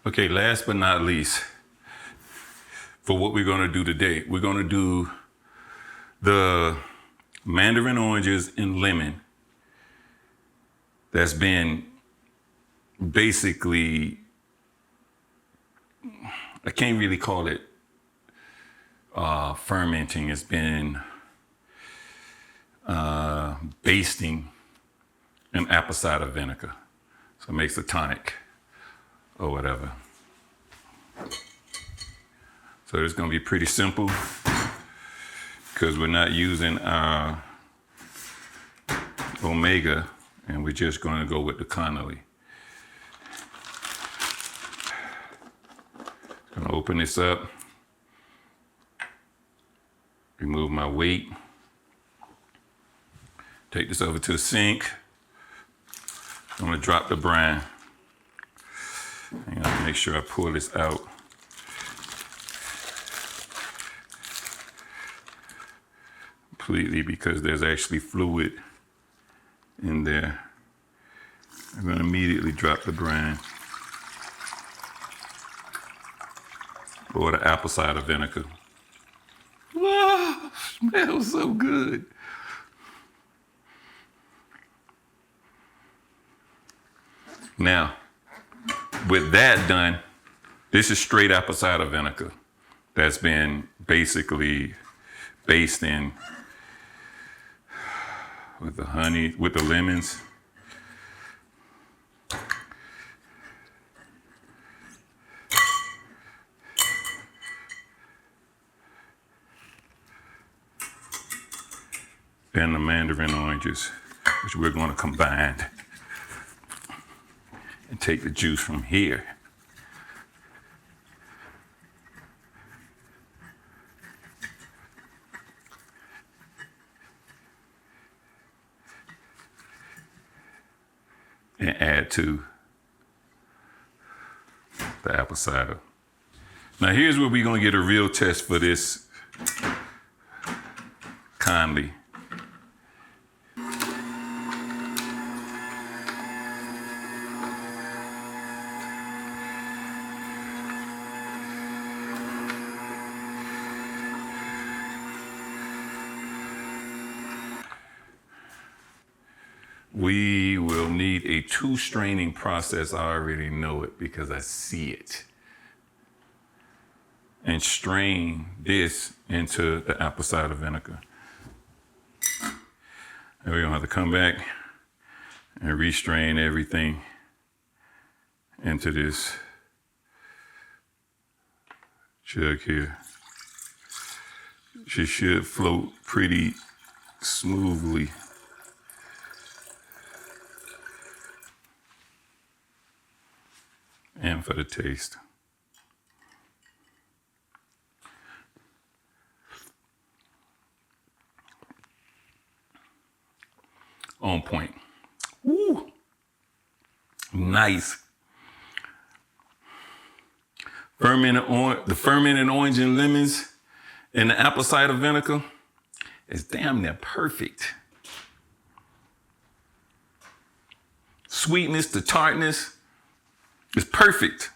Okay, last but not least, for what we're gonna do today, we're gonna do the mandarin oranges and lemon that's been basically, I can't really call it fermenting. It's been basting in apple cider vinegar. So it makes a tonic or whatever. So it's gonna be pretty simple because we're not using our omega and we're just gonna go with the Connolly. Gonna open this up, remove my weight, take this over to the sink. I'm gonna drop the brine. And I'll make sure I pour this out. Completely, because there's actually fluid in there. I'm gonna immediately drop the brine. Or the apple cider vinegar. Wow, smells so good. Now, with that done, this is straight apple cider vinegar that's been basically based in with the honey, with the lemons. And the mandarin oranges, which we're going to combine and take the juice from here. And add to the apple cider. Now here's where we're gonna get a real test for this Conley. We will need a 2-straining process. I already know it because I see it. And strain this into the apple cider vinegar. And we're gonna have to come back and restrain everything into this jug here. She should float pretty smoothly. And for the taste. On point. Woo! Nice. The fermented orange and lemons and the apple cider vinegar is damn near perfect. Sweetness to tartness is perfect.